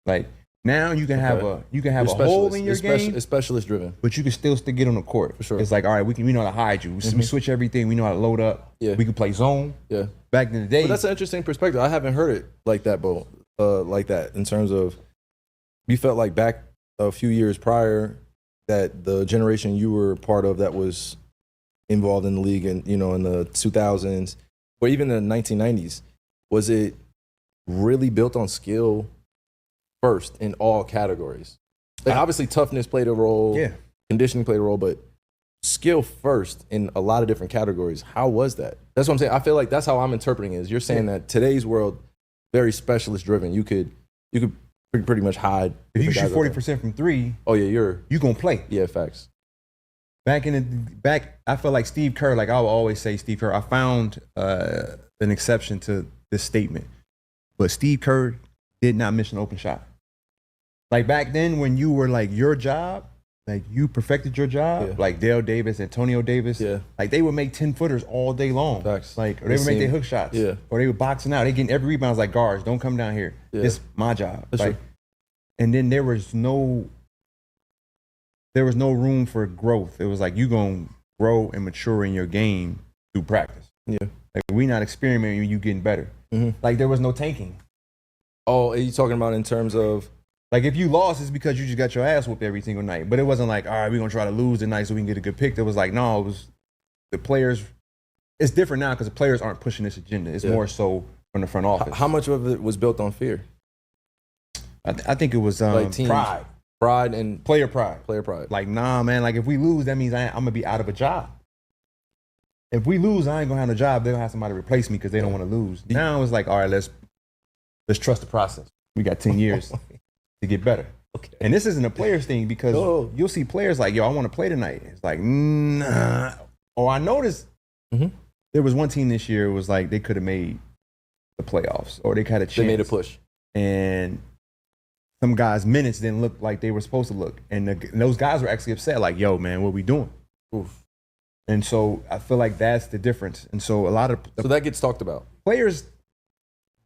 Like now you can have a hole in your game. It's specialist driven, but you can still get on the court. For sure. It's like, all right, we know how to hide you. We switch everything. We know how to load up. Yeah. We can play zone. Yeah. Back in the day. But that's an interesting perspective. I haven't heard it like that, Bo. Like that in terms of you felt like back a few years prior that the generation you were part of that was involved in the league and in the 2000s or even the 1990s, was it really built on skill first in all categories? Like obviously toughness played a role, conditioning played a role, but skill first in a lot of different categories. How was that? That's what I'm saying. I feel like that's how I'm interpreting it. Is you're saying that today's world very specialist driven. You could pretty much hide. If you shoot 40% from three, oh yeah, you gonna play. Yeah, facts. Back, I felt like Steve Kerr. Like I will always say, Steve Kerr. I found an exception to this statement, but Steve Kerr did not miss an open shot. Like back then, when you were like your job, like you perfected your job, like Dale Davis, Antonio Davis, like they would make 10-footers all day long. Facts. Like or they would make their hook shots, or they were boxing out. They getting every rebound. I was like, guards, don't come down here. It's my job. That's like, true. And then there was no room for growth. It was like you gonna grow and mature in your game through practice. Yeah, like we not experimenting when you getting better. Like there was no tanking. Oh, are you talking about in terms of? Like if you lost, it's because you just got your ass whooped every single night. But it wasn't like, all right, we're gonna try to lose tonight so we can get a good pick. It was like, no, it was the players. It's different now because the players aren't pushing this agenda. It's more so from the front office. How much of it was built on fear? I think it was like pride and player pride. Like, nah, man. Like if we lose, that means I'm gonna be out of a job. If we lose, I ain't gonna have a job. They're gonna have somebody replace me because they don't want to lose. Now it's like, all right, let's trust the process. We got 10 years to get better. Okay. And this isn't a players thing because you'll see players like, yo, I want to play tonight. It's like, nah. Or I noticed there was one team this year. It was like they could have made the playoffs or they had a chance. They made a push. And some guys' minutes didn't look like they were supposed to look. And those guys were actually upset, like, yo, man, what we doing? Oof. And so I feel like that's the difference. And so a lot of so that gets talked about. Players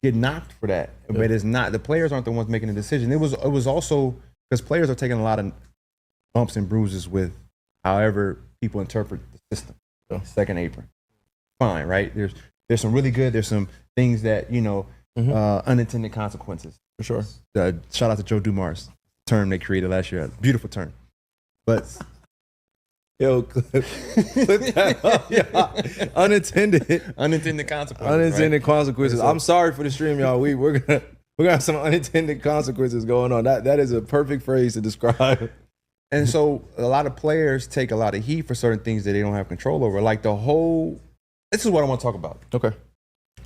get knocked for that, but it's not. The players aren't the ones making the decision. It was also because players are taking a lot of bumps and bruises with however people interpret the system. Second apron, fine, right? There's some really good. There's some things that unintended consequences. For sure. Shout out to Joe Dumars term they created last year. Beautiful term, but. Yo, clip that up. Yeah. Unintended consequences. Unintended consequences. I'm sorry for the stream, y'all. We're gonna have some unintended consequences going on. That is a perfect phrase to describe. And so a lot of players take a lot of heat for certain things that they don't have control over. Like this is what I want to talk about. Okay.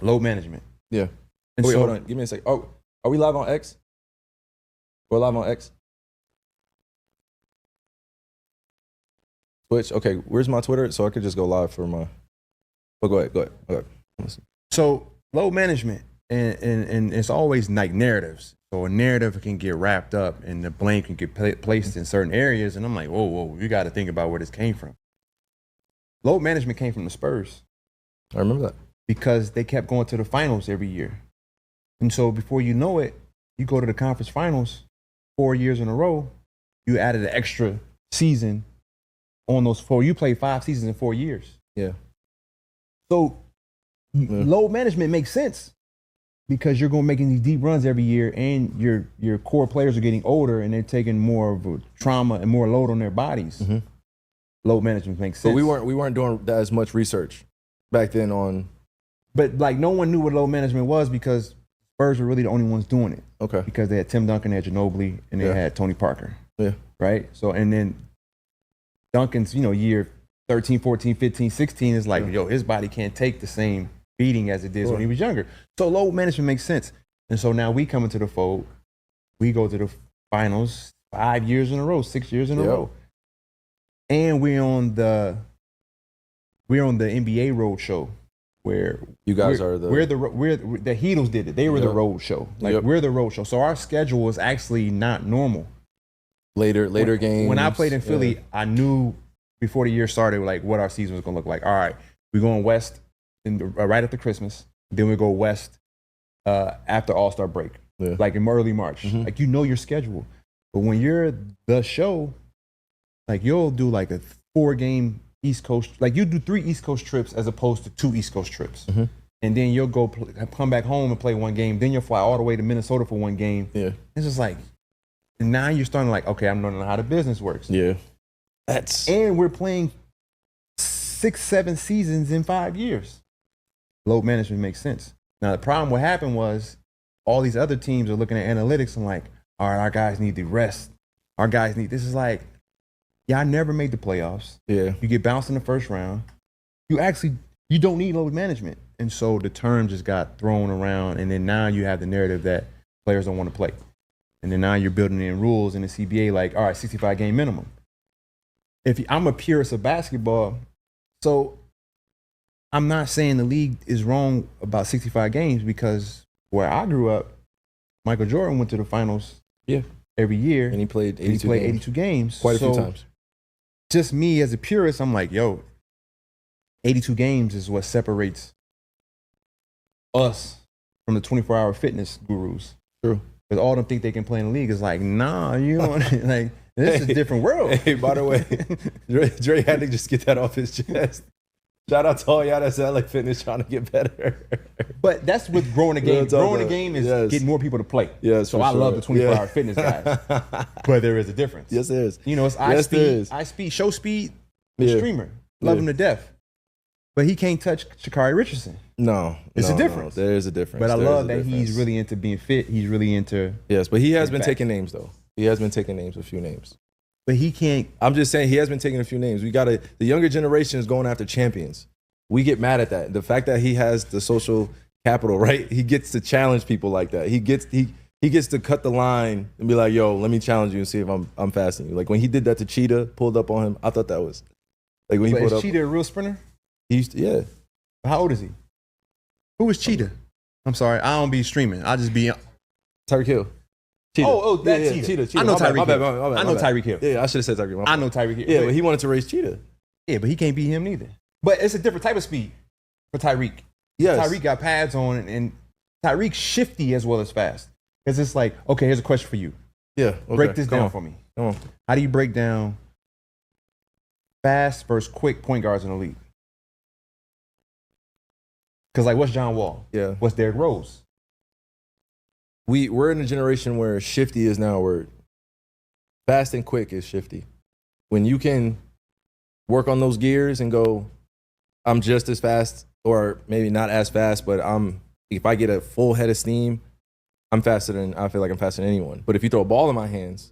Load management. Yeah. And wait, hold on. Give me a sec. Oh, are we live on X? We're live on X. Twitch. Okay, where's my Twitter? So I could just go live for my. Oh, go ahead. So load management, and it's always like narratives. So a narrative can get wrapped up, and the blame can get placed in certain areas. And I'm like, whoa, you got to think about where this came from. Load management came from the Spurs. I remember that because they kept going to the finals every year, and so before you know it, you go to the conference finals 4 years in a row. You added an extra season. On those 4, you played 5 seasons in 4 years. Yeah. So load management makes sense because you're going making these deep runs every year, and your core players are getting older, and they're taking more of a trauma and more load on their bodies. Load management makes sense. But we weren't doing that as much research back then on. But like no one knew what load management was because Spurs were really the only ones doing it. Okay. Because they had Tim Duncan, they had Ginobili, and they had Tony Parker. Yeah. Right. So and then. Duncan's, year 13, 14, 15, 16 is like, yo, his body can't take the same beating as it did when he was younger. So load management makes sense. And so now we come into the fold. We go to the finals 5 years in a row, 6 years in a row. And we're on the NBA road show where you guys are the Heatles did it. They were the road show. Like we're the road show. So our schedule is actually not normal. Later games. When I played in Philly, I knew before the year started like what our season was gonna look like. All right, we're going west right after Christmas. Then we go west after All-Star break. like in early March. Like you know your schedule. But when you're the show, like you'll do like a 4-game East Coast, like you do 3 East Coast trips as opposed to 2 East Coast trips. And then you'll go come back home and play 1 game. Then you'll fly all the way to Minnesota for 1 game. Yeah. It's just like, now you're starting like, okay, I'm learning how the business works. Yeah. And we're playing 6-7 seasons in 5 years. Load management makes sense. Now the problem what happened was all these other teams are looking at analytics and like, all right, our guys need to rest. Our guys need, this is like, y'all never made the playoffs. Yeah. You get bounced in the first round. You don't need load management. And so the term just got thrown around, and then now you have the narrative that players don't want to play. And then now you're building in rules in the CBA like, all right, 65-game minimum. I'm a purist of basketball, so I'm not saying the league is wrong about 65 games because where I grew up, Michael Jordan went to the finals every year. And he played 82 games. Quite a few times. Just me as a purist, I'm like, yo, 82 games is what separates us from the 24-hour fitness gurus. True. Because all of them think they can play in the league. It's like, nah, you know, like this is a different world. Hey, by the way, Dre had to just get that off his chest. Shout out to all y'all that's at like fitness trying to get better. But that's with growing the game. Growing the game is getting more people to play. Yeah, so I love the 24-hour fitness guys. But there is a difference. Yes, there is. You know, it's iSpeed, show speed, the streamer. Love him to death. But he can't touch Kyrie Richardson. No. It's a difference. There is a difference. But I love that he's really into being fit. He's really into. Yes, but he has been taking names though. He has been taking names, a few names. But he can't. I'm just saying he has been taking a few names. The younger generation is going after champions. We get mad at that. The fact that he has the social capital, right? He gets to challenge people like that. He gets to cut the line and be like, yo, let me challenge you and see if I'm faster than you. Like when he did that to Cheetah, pulled up on him, I thought that was like when he pulled up. Is Cheetah a real sprinter? He used to, yeah. How old is he? Who is Cheetah? I'm sorry, I don't be streaming. I just be Tyreek Hill. Cheetah. That's Cheetah. I know Tyreek Hill. I know Tyreek Hill. Yeah, I should have said Tyreek Hill. I know Tyreek Hill. Yeah, but he wanted to race Cheetah. Yeah, but he can't beat him neither. But it's a different type of speed for Tyreek. Yes. Tyreek got pads on, and Tyreek's shifty as well as fast. Because it's like, okay, here's a question for you. Yeah. Okay. Break this down for me. Come on. How do you break down fast versus quick point guards in the league? Because like, what's John Wall? Yeah. What's Derrick Rose? We're in a generation where shifty is now a word. Fast and quick is shifty. When you can work on those gears and go, I'm just as fast, or maybe not as fast, but if I get a full head of steam, I feel like I'm faster than anyone. But if you throw a ball in my hands,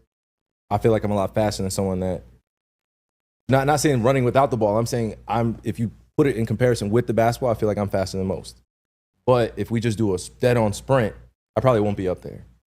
I feel like I'm a lot faster than someone that, not saying running without the ball, I'm saying if you put it in comparison with the basketball, I feel like I'm faster than most. But if we just do a dead-on sprint, I probably won't be up there.